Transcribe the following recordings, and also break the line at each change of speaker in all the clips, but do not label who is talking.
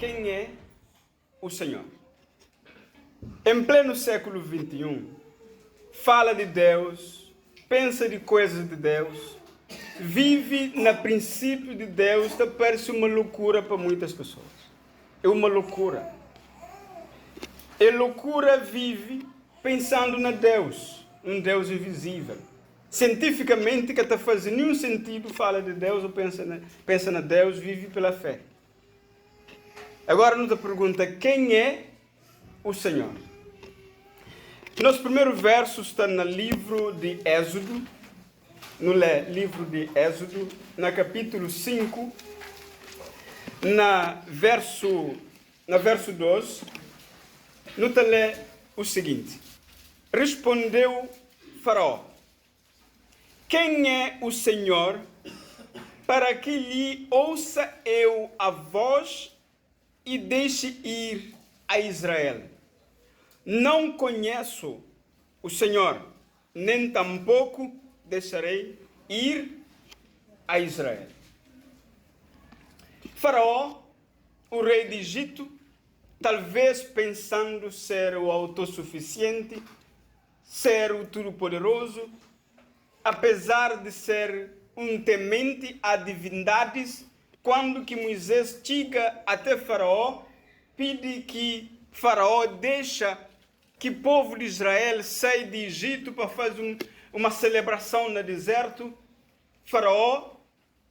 quem é o Senhor. Em pleno século XXI, fala de Deus, pensa de coisas de Deus, vive no princípio de Deus, parece uma loucura para muitas pessoas. É uma loucura. É loucura vive pensando na Deus, um Deus invisível. Cientificamente, que está fazendo nenhum sentido, fala de Deus ou pensa na Deus, vive pela fé. Agora nos pergunta, quem é o Senhor? Nosso primeiro verso está no livro de Êxodo, no livro de Êxodo, no capítulo 5, na verso 12, nos lê o seguinte: respondeu Faraó: quem é o Senhor para que lhe ouça eu a voz e deixe ir a Israel? Não conheço o Senhor, nem tampouco deixarei ir a Israel. Faraó, o rei de Egito, talvez pensando ser o autossuficiente, ser o todo-poderoso, apesar de ser um temente a divindades, quando que Moisés chega até Faraó, pede que Faraó deixa que o povo de Israel saia de Egito para fazer uma celebração no deserto. Faraó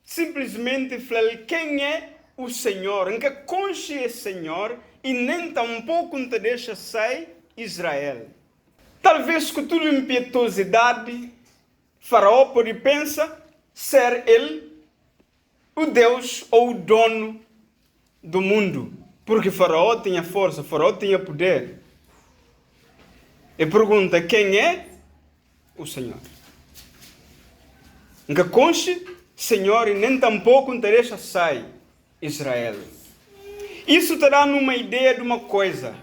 simplesmente fala: quem é o Senhor? Nunca conche é Senhor e nem tampouco te deixa sair Israel. Talvez com toda impietosidade, Faraó pode pensar ser ele o Deus ou o dono do mundo, porque Faraó tinha força, Faraó tinha poder. E pergunta: quem é o Senhor? Nunca conche Senhor e nem tampouco te deixa sair Israel. Isso te dá uma ideia de uma coisa.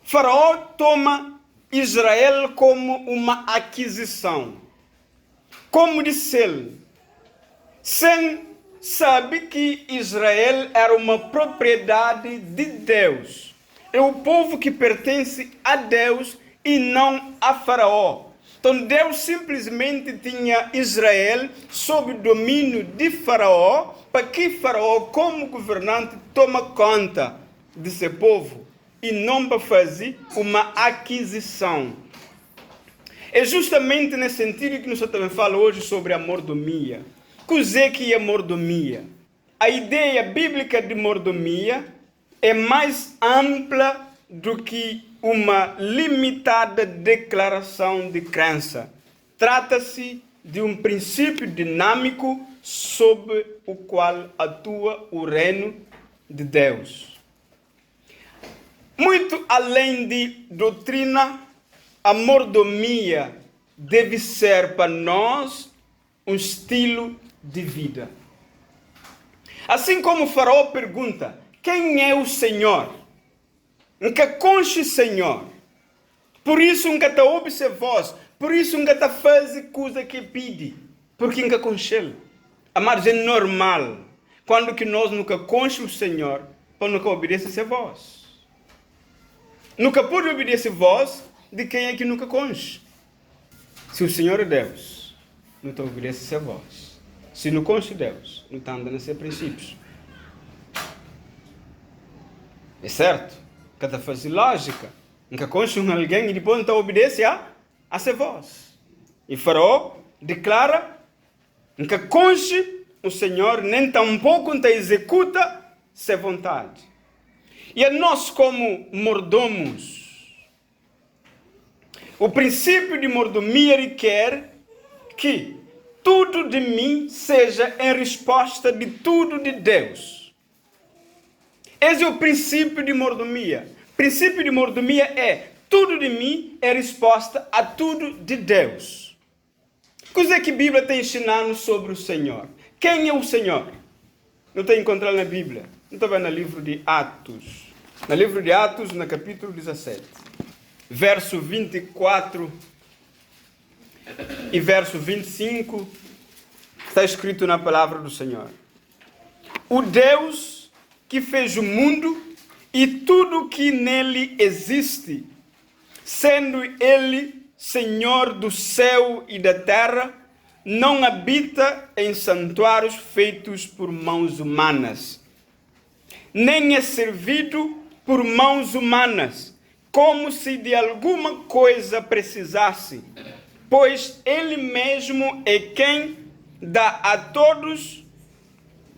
Faraó toma Israel como uma aquisição, como disse ele, sem saber que Israel era uma propriedade de Deus. É o povo que pertence a Deus e não a Faraó. Então Deus simplesmente tinha Israel sob o domínio de Faraó, para que Faraó, como governante, toma conta de seu povo e não para fazer uma aquisição. É justamente nesse sentido que nós também falamos hoje sobre a mordomia. O que é mordomia? A ideia bíblica de mordomia é mais ampla do que uma limitada declaração de crença. Trata-se de um princípio dinâmico sob o qual atua o reino de Deus. Muito além de doutrina, a mordomia deve ser para nós um estilo de vida. Assim como o Faraó pergunta: quem é o Senhor? Nunca conche Senhor. Por isso nunca te ouve sua voz. Por isso nunca te faz coisa que pede. Porque nunca conche ele. A margem normal. Quando que nós nunca conche o Senhor, para nunca obedecer sua voz. Nunca pode obedecer a voz de quem é que nunca conche. Se o Senhor é Deus, não te obedece sua voz. Se não conche Deus, não está andando nesses princípios. É certo? Cada fase lógica. Nunca conche alguém e depois não obedece a sua voz. E Faraó declara: nunca conche o Senhor, nem tampouco te executa sua vontade. E a nós, como mordomos, o princípio de mordomia requer que tudo de mim seja em resposta de tudo de Deus. Esse é o princípio de mordomia. O princípio de mordomia é: tudo de mim é resposta a tudo de Deus. Coisa que a Bíblia está ensinando sobre o Senhor. Quem é o Senhor? Não está encontrado na Bíblia. Não está vendo no livro de Atos. No livro de Atos, no capítulo 17. Verso 24 e verso 25, está escrito na palavra do Senhor: o Deus que fez o mundo e tudo que nele existe, sendo Ele Senhor do céu e da terra, não habita em santuários feitos por mãos humanas, nem é servido por mãos humanas, como se de alguma coisa precisasse, pois Ele mesmo é quem dá a todos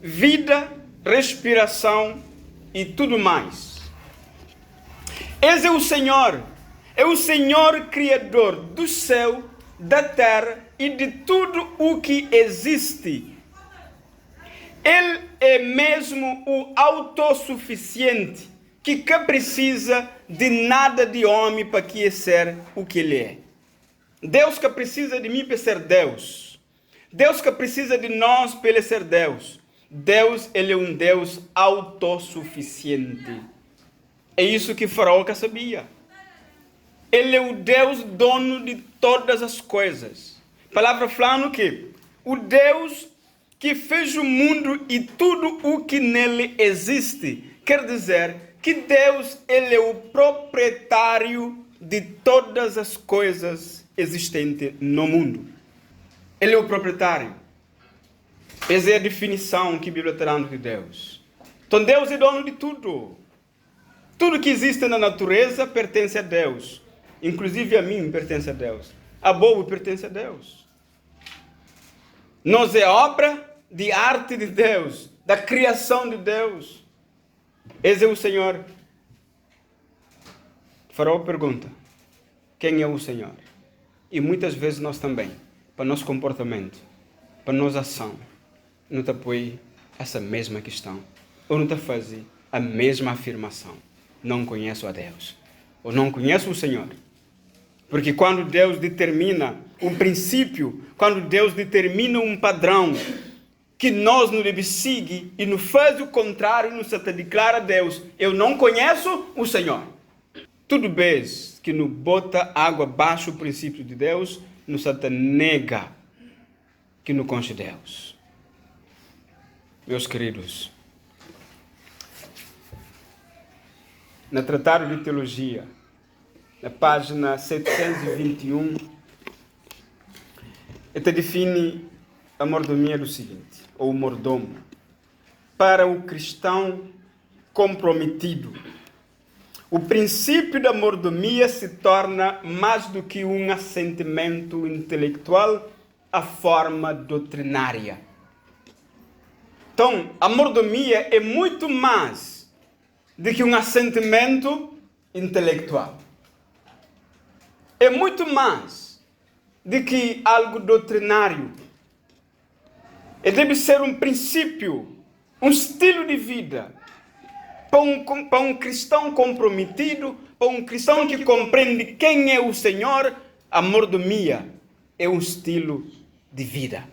vida, respiração e tudo mais. Esse é o Senhor Criador do céu, da terra e de tudo o que existe. Ele é mesmo o autossuficiente, que precisa de nada de homem para que ser o que Ele é. Deus que precisa de mim para ser Deus. Deus que precisa de nós para Ele ser Deus. Deus, Ele é um Deus autossuficiente. É isso que Faraó que sabia. Ele é o Deus dono de todas as coisas. A palavra falando que o Deus que fez o mundo e tudo o que nele existe. Quer dizer que Deus, Ele é o proprietário de todas as coisas existentes no mundo. Ele é o proprietário. Essa é a definição que a Bíblia está dando de Deus. Então Deus é dono de tudo. Tudo que existe na natureza pertence a Deus. Inclusive a mim pertence a Deus. A boa pertence a Deus. Nós é obra de arte de Deus, da criação de Deus. Esse é o Senhor. Faraó pergunta: quem é o Senhor? E muitas vezes nós também, para nosso comportamento, para nossa ação, não te apoie essa mesma questão. Ou não te faz a mesma afirmação. Não conheço a Deus. Ou não conheço o Senhor. Porque quando Deus determina um princípio, quando Deus determina um padrão, que nós não devemos seguir e nos faz o contrário, nos declara a Deus: eu não conheço o Senhor. Tudo bem que nos bota água abaixo o princípio de Deus, nos nega que nos conhece Deus. Meus queridos, na Tratado de Teologia, na página 721, ele define a mordomia do seguinte, ou o mordomo: para o cristão comprometido, o princípio da mordomia se torna mais do que um assentimento intelectual à forma doutrinária. Então, a mordomia é muito mais do que um assentimento intelectual. É muito mais do que algo doutrinário. Ele deve ser um princípio, um estilo de vida para um cristão comprometido, para um cristão que compreende quem é o Senhor. A mordomia é um estilo de vida.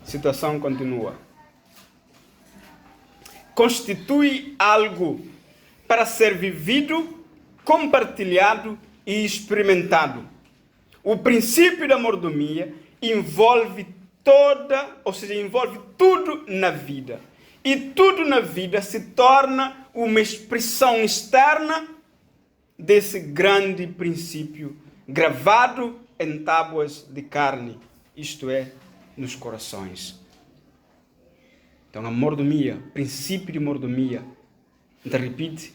A citação continua. Constitui algo para ser vivido, compartilhado e experimentado. O princípio da mordomia envolve envolve tudo na vida. E tudo na vida se torna uma expressão externa desse grande princípio, gravado em tábuas de carne, isto é, nos corações. Então a mordomia, princípio de mordomia, então repite,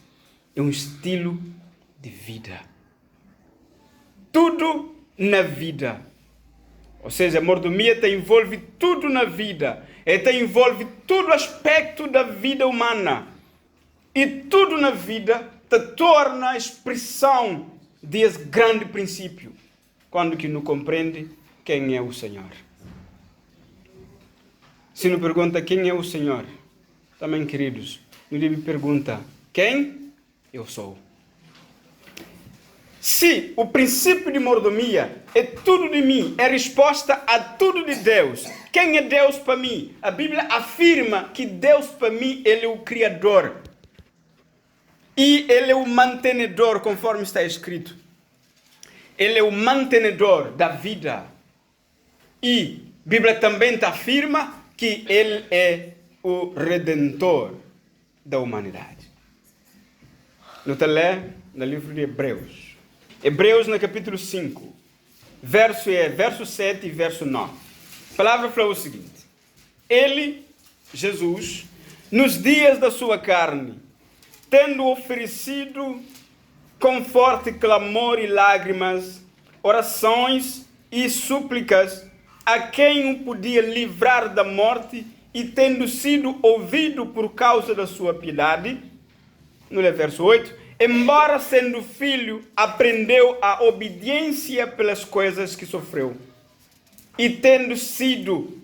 é um estilo de vida. Tudo na vida. Ou seja, a mordomia te envolve tudo na vida. Te envolve todo aspecto da vida humana. E tudo na vida te torna a expressão desse grande princípio. Quando que não compreende quem é o Senhor. Se não pergunta quem é o Senhor, também, queridos, não deve perguntar quem eu sou. Se o princípio de mordomia é tudo de mim, é resposta a tudo de Deus, quem é Deus para mim? A Bíblia afirma que Deus para mim, Ele é o Criador. E Ele é o mantenedor, conforme está escrito. Ele é o mantenedor da vida. E a Bíblia também afirma que Ele é o Redentor da humanidade. No livro de Hebreus. Hebreus, no capítulo 5, verso 7 e verso 9. A palavra fala o seguinte: Ele, Jesus, nos dias da sua carne, tendo oferecido com forte clamor e lágrimas, orações e súplicas, a quem o podia livrar da morte, e tendo sido ouvido por causa da sua piedade, no verso 8, embora sendo filho, aprendeu a obediência pelas coisas que sofreu, e tendo sido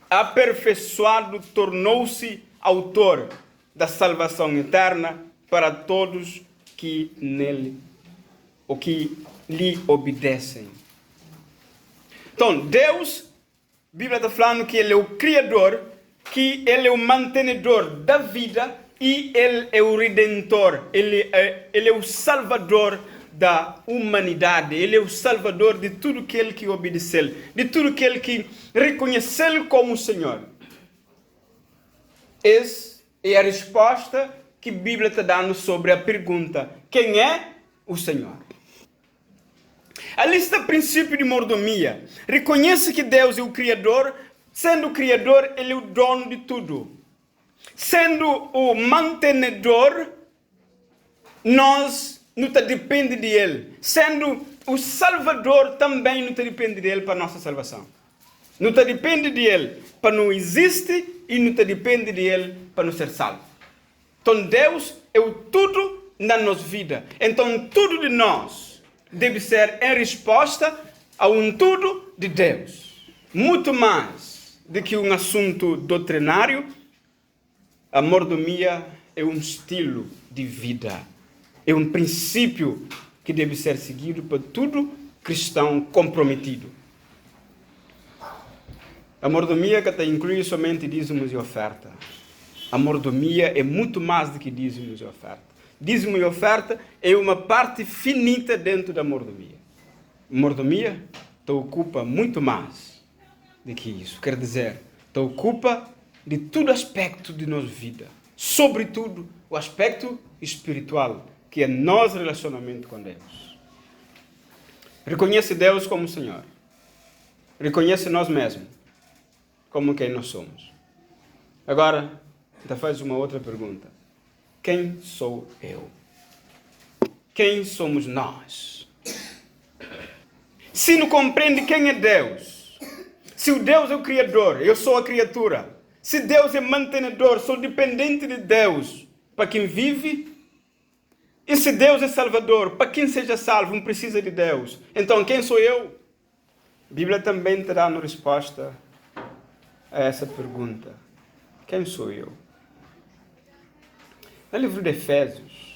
aperfeiçoado, tornou-se autor da salvação eterna para todos que nele, ou que lhe obedecem. Então, Deus, a Bíblia está falando que Ele é o Criador, que Ele é o mantenedor da vida e Ele é o Redentor, Ele é o Salvador da humanidade. Ele é o Salvador de tudo aquele que obedeceu, de tudo aquele que reconheceu como Senhor. Essa é a resposta que a Bíblia está dando sobre a pergunta: quem é o Senhor? A lista princípio de mordomia reconhece que Deus é o Criador. Sendo o Criador, Ele é o dono de tudo. Sendo o mantenedor, nós não depende de Ele. Sendo o Salvador, também não depende dele para a nossa salvação. Não depende de Ele para não existir e não depende de Ele para não ser salvo. Então Deus é o tudo na nossa vida. Então tudo de nós deve ser em resposta a um tudo de Deus. Muito mais do que um assunto doutrinário, a mordomia é um estilo de vida. É um princípio que deve ser seguido por todo cristão comprometido. A mordomia que inclui somente dízimos e oferta. A mordomia é muito mais do que dízimos e oferta. Dízimo e oferta é uma parte finita dentro da mordomia. Mordomia te ocupa muito mais do que isso. Quer dizer, te ocupa de todo aspecto de nossa vida. Sobretudo o aspecto espiritual, que é nosso relacionamento com Deus. Reconhece Deus como Senhor. Reconhece nós mesmos como quem nós somos. Agora, te faz uma outra pergunta. Quem sou eu? Quem somos nós? Se não compreende quem é Deus, se o Deus é o Criador, eu sou a criatura, se Deus é mantenedor, sou dependente de Deus para quem vive, e se Deus é Salvador, para quem seja salvo, não precisa de Deus. Então, quem sou eu? A Bíblia também terá uma resposta a essa pergunta. Quem sou eu? No livro de Efésios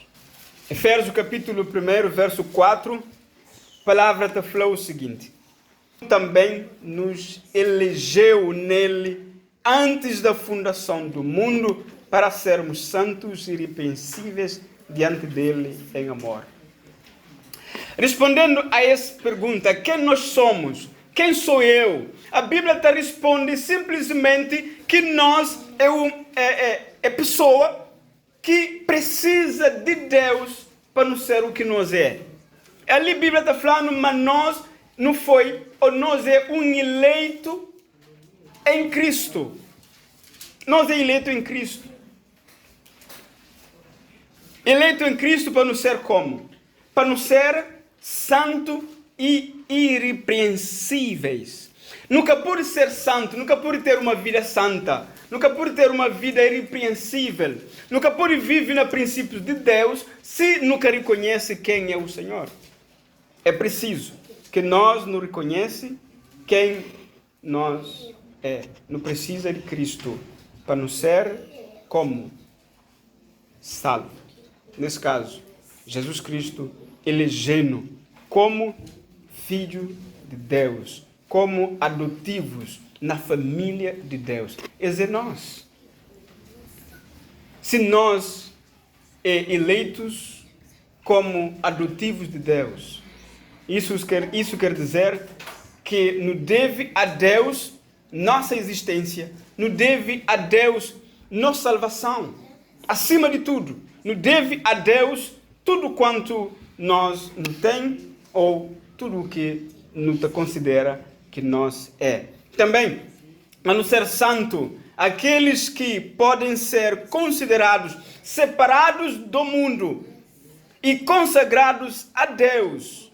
capítulo 1, verso 4, a palavra te falou o seguinte: também nos elegeu nele antes da fundação do mundo para sermos santos e irrepreensíveis diante dele em amor. Respondendo a essa pergunta, quem nós somos? Quem sou eu? A Bíblia te responde simplesmente que nós é pessoa que precisa de Deus para não ser o que nós é. Ali a Bíblia está falando, mas nós não foi, ou nós é um eleito em Cristo. Nós é eleito em Cristo. Eleito em Cristo para não ser como? Para não ser santo e irrepreensíveis. Nunca pode ser santo, nunca pode ter uma vida santa, nunca pode ter uma vida irrepreensível, nunca pode viver nos princípios de Deus se nunca reconhece quem é o Senhor. É preciso que nós nos reconheçamos quem nós é. Não precisa de Cristo para não ser como salvo. Nesse caso, Jesus Cristo elegendo como filho de Deus, como adotivos na família de Deus. Esse é nós. Se nós eleitos como adotivos de Deus, isso quer dizer que nos deve a Deus nossa existência, nos deve a Deus nossa salvação. Acima de tudo, nos deve a Deus tudo quanto nós não tem ou tudo o que nos considera que nós é. Também, a no ser santo, aqueles que podem ser considerados separados do mundo e consagrados a Deus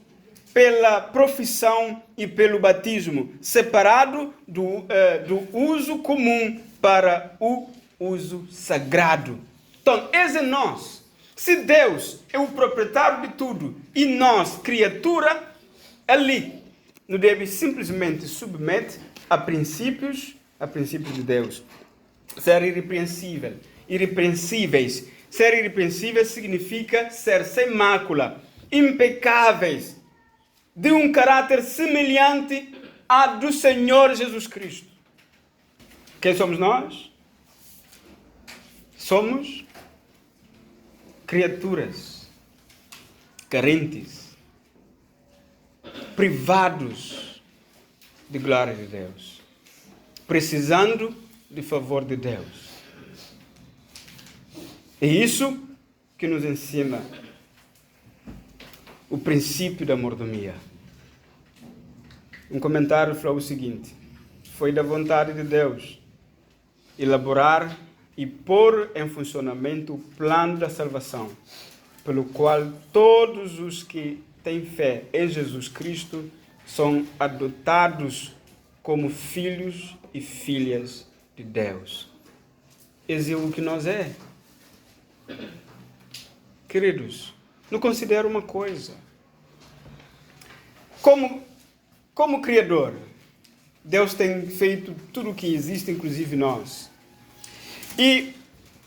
pela profissão e pelo batismo, separado do uso comum para o uso sagrado. Então, esse é nós. Se Deus é o proprietário de tudo e nós, criatura, ali, não deve simplesmente submeter a princípios de Deus. Ser irrepreensível, irrepreensíveis. Ser irrepreensível significa ser sem mácula, impecáveis, de um caráter semelhante a do Senhor Jesus Cristo. Quem somos nós? Somos criaturas carentes, privados de glória de Deus, precisando de favor de Deus. É isso que nos ensina o princípio da mordomia. Um comentário falou o seguinte: foi da vontade de Deus elaborar e pôr em funcionamento o plano da salvação, pelo qual todos os que têm fé em Jesus Cristo são adotados como filhos e filhas de Deus. Esse é o que nós é. Queridos, não considero uma coisa. Como Criador, Deus tem feito tudo o que existe, inclusive nós. E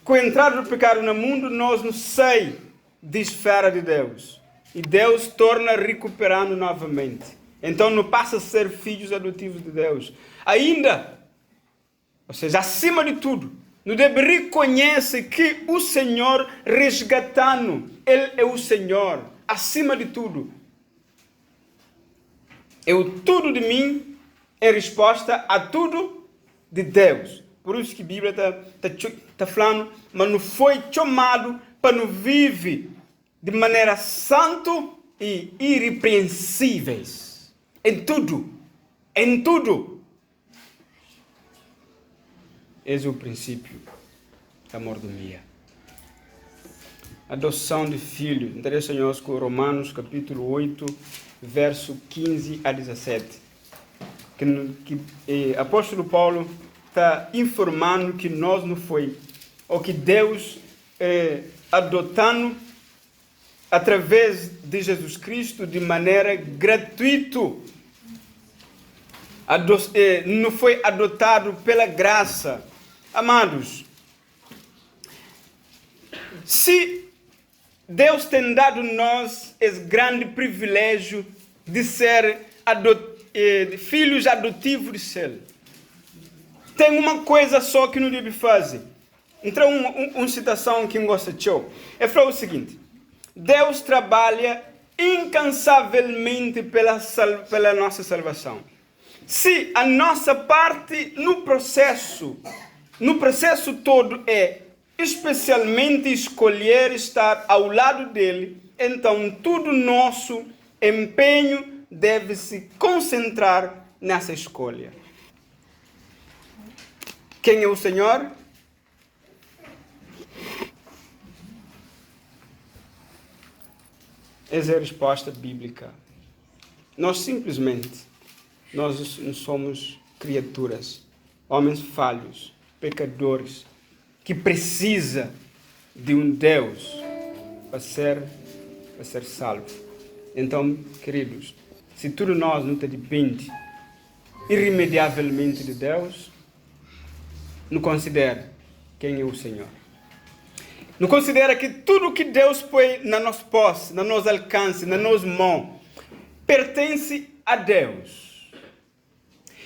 com a entrada do pecado no mundo, nós nos saímos de esfera de Deus. E Deus torna recuperando novamente. Então não passa a ser filhos adotivos de Deus. Ainda, ou seja, acima de tudo, não deve reconhecer que o Senhor resgatando, Ele é o Senhor, acima de tudo. É o tudo de mim, é resposta a tudo de Deus. Por isso que a Bíblia está falando, mas não foi chamado para não viver de maneira santa e irrepreensíveis. Em tudo. Em tudo. Esse é o princípio da mordomia. Adoção de filhos. Interessante com Romanos capítulo 8, verso 15 a 17. Que apóstolo Paulo está informando que nós não foi, ou que Deus adotando através de Jesus Cristo de maneira gratuita. Não foi adotado pela graça. Amados, se Deus tem dado a nós esse grande privilégio de ser filhos adotivos de Céu, tem uma coisa só que não deve fazer. Então, uma citação que eu gosto de show. Ele falou o seguinte: Deus trabalha incansavelmente pela nossa salvação. Se a nossa parte no processo todo é especialmente escolher estar ao lado dele, então todo nosso empenho deve se concentrar nessa escolha. Quem é o Senhor? Essa é a resposta bíblica. Nós não somos criaturas, homens falhos, pecadores, que precisa de um Deus para ser salvo. Então, queridos, se tudo nós não depende irremediavelmente de Deus, não considera quem é o Senhor. Não considera que tudo que Deus põe na nossa posse, na nosso alcance, na nossa mão, pertence a Deus.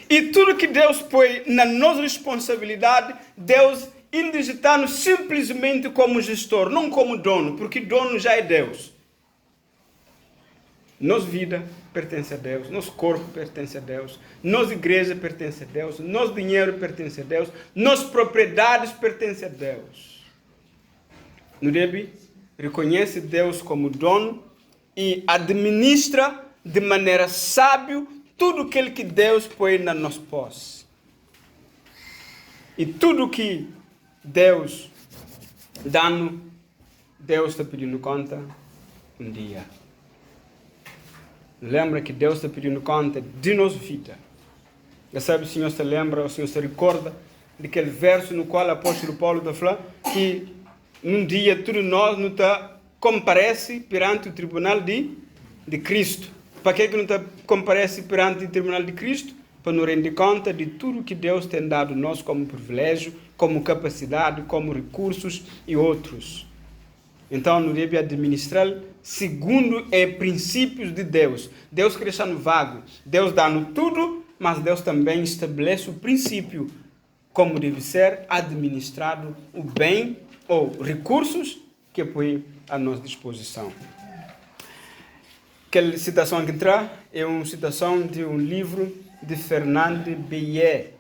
E tudo que Deus põe na nossa responsabilidade, Deus indigitando simplesmente como gestor, não como dono, porque dono já é Deus. Nossa vida pertence a Deus, nosso corpo pertence a Deus, nossa igreja pertence a Deus, nosso dinheiro pertence a Deus, nossas propriedades pertencem a Deus. No deve reconhece Deus como dono e administra de maneira sábia tudo aquilo que Deus põe na nossa posse. E tudo que Deus dá-nos, Deus está pedindo conta um dia. Lembra que Deus está pedindo conta de nossa vida. Já sabe, o Senhor se lembra, o Senhor se recorda daquele verso no qual o apóstolo Paulo está falando que num dia todos nós não comparece perante o tribunal de Cristo. Para que não comparece perante o tribunal de Cristo? Para nos render conta de tudo que Deus tem dado a nós como privilégio, como capacidade, como recursos e outros. Então, não deve administrar segundo princípios de Deus. Deus cresce no vago. Deus dá-nos tudo, mas Deus também estabelece o princípio como deve ser administrado o bem ou recursos que põe à nossa disposição. Aquela citação que entra é uma citação de um livro de Fernand Bélier,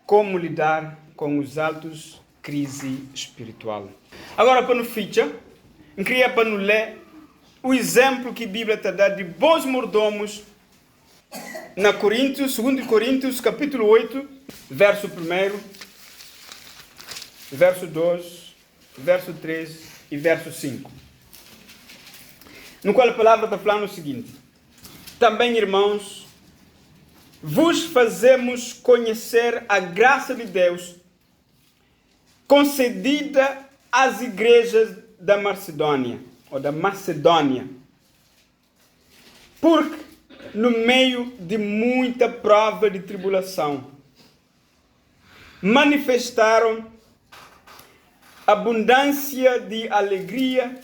Como lidar com os altos crise espiritual. Agora, para no ficha, eu queria para nos ler o exemplo que a Bíblia está dando de bons mordomos na Coríntios, 2 Coríntios, capítulo 8, verso 1, verso 2, verso 3 e verso 5. No qual a palavra está falando o seguinte: também, irmãos, vos fazemos conhecer a graça de Deus concedida às igrejas da Macedônia, porque no meio de muita prova de tribulação, manifestaram abundância de alegria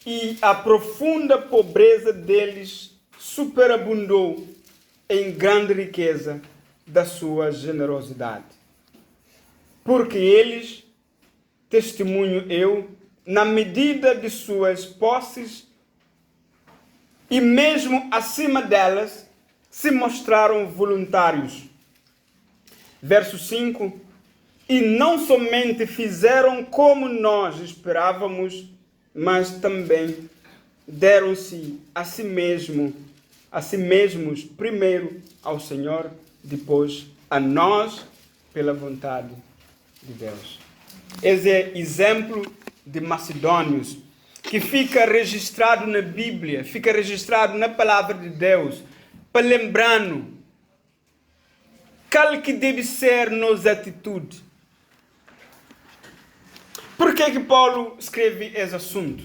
e a profunda pobreza deles superabundou em grande riqueza da sua generosidade. Porque eles, testemunho eu, na medida de suas posses e mesmo acima delas, se mostraram voluntários. Verso 5. E não somente fizeram como nós esperávamos, mas também deram-se a si mesmos primeiro ao Senhor, depois a nós, pela vontade de Deus. Esse é exemplo de macedônios que fica registrado na Bíblia, fica registrado na palavra de Deus, para lembrando qual que deve ser nossa atitude. Por que Paulo escreve esse assunto?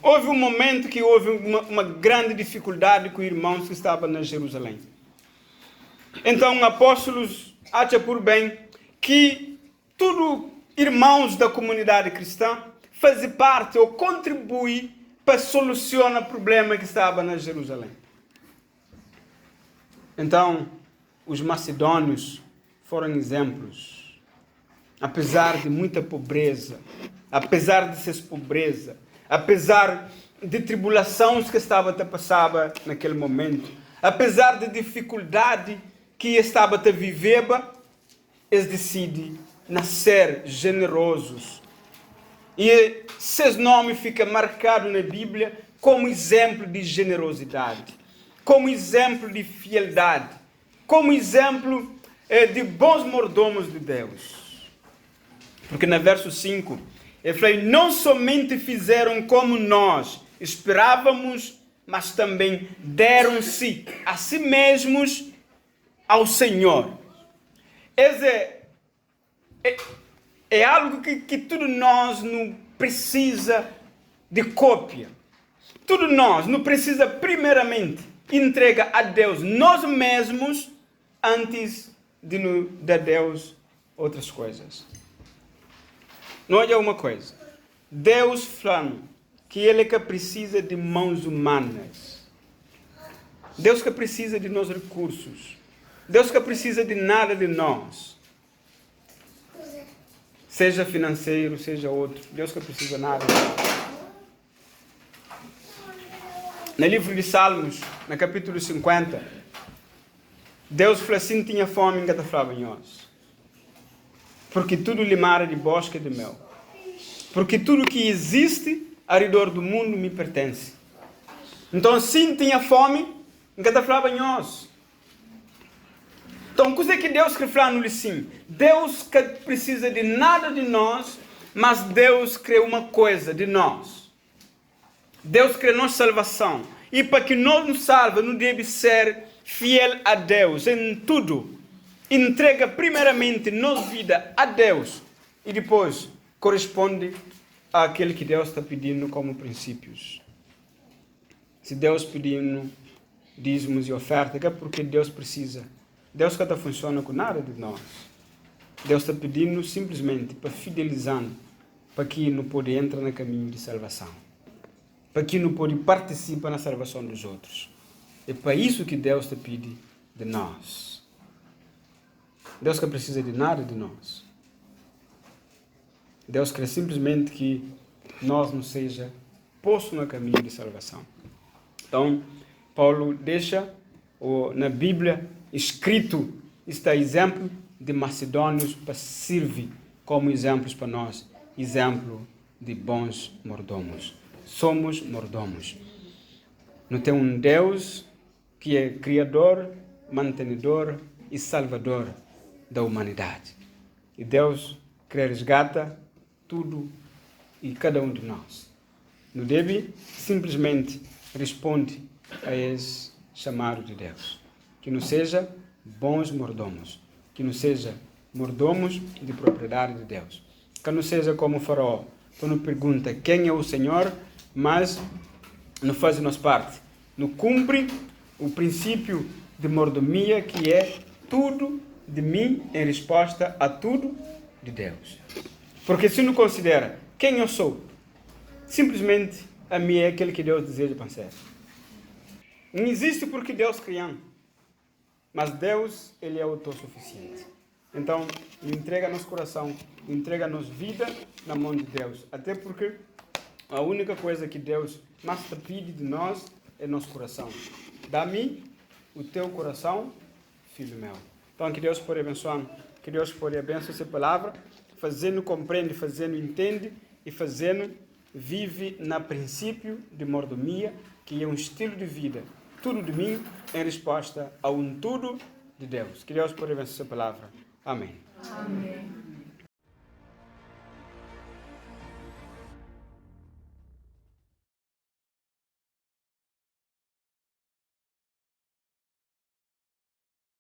Houve um momento que houve uma grande dificuldade com os irmãos que estavam na Jerusalém. Então, apóstolos acham por bem que todos irmãos da comunidade cristã fazem parte ou contribuem para solucionar o problema que estava na Jerusalém. Então, os macedônios foram exemplos. Apesar de muita pobreza, apesar de ser pobreza, apesar de tribulações que estava a passar naquele momento, apesar de dificuldade que estava a viver, eles decidem nascer generosos. E seus nomes ficam marcados na Bíblia como exemplo de generosidade, como exemplo de fidelidade, como exemplo de bons mordomos de Deus. Porque no verso 5, ele fala, não somente fizeram como nós esperávamos, mas também deram-se a si mesmos ao Senhor. Esse é algo que tudo nós não precisa de cópia. Tudo nós não precisa primeiramente entregar a Deus nós mesmos antes de nos dar a Deus outras coisas. Não olha uma coisa. Deus falando que Ele que precisa de mãos humanas. Deus que precisa de nossos recursos. Deus que precisa de nada de nós. Seja financeiro, seja outro. Deus que precisa de nada. No livro de Salmos, no capítulo 50, Deus falou assim, tinha fome em cada flavanhoso. Porque tudo lhe mara de bosque de mel. Porque tudo que existe ao redor do mundo me pertence. Então, sim, tinha fome em cada flavanhoso. Então, o que é que Deus quer falar no sim? Deus que precisa de nada de nós, mas Deus criou uma coisa de nós. Deus criou nossa salvação. E para que nós nos salve, não deve ser fiel a Deus em tudo. Entrega primeiramente nossa vida a Deus. E depois corresponde àquele que Deus está pedindo como princípios. Se Deus pedindo dízimos e ofertas, é porque Deus precisa. Deus que não funciona com nada de nós. Deus está pedindo simplesmente para fidelizar, para que não pode entrar no caminho de salvação. Para que não pode participar na salvação dos outros. É para isso que Deus te pede de nós. Deus que precisa de nada de nós. Deus quer simplesmente que nós não seja posto no caminho de salvação. Então, Paulo deixa na Bíblia escrito este exemplo de macedônios para servir como exemplos para nós. Exemplo de bons mordomos. Somos mordomos. Não tem um Deus que é criador, mantenedor e salvador da humanidade. E Deus que resgata tudo e cada um de nós. Não deve simplesmente responder a esse chamado de Deus. Que não seja bons mordomos. Que não seja mordomos de propriedade de Deus. Que não seja como o Faraó. Então não pergunta quem é o Senhor, mas não faz nossa parte. Não cumpre o princípio de mordomia, que é tudo de mim em resposta a tudo de Deus. Porque se não considera quem eu sou, simplesmente a mim é aquele que Deus deseja para ser. Não existe porque Deus criou. Mas Deus, Ele é autossuficiente. Então, entrega nosso coração, entrega nossa vida na mão de Deus. Até porque a única coisa que Deus mais te pede de nós é nosso coração. Dá-me o teu coração, filho meu. Então, que Deus pode abençoar, que Deus pode abençoar essa palavra, fazendo compreende, fazendo entende e fazendo vive na princípio de mordomia, que é um estilo de vida. Tudo de mim em resposta a um tudo de Deus. Que Deus pode abençoar essa palavra. Amém.
Amém.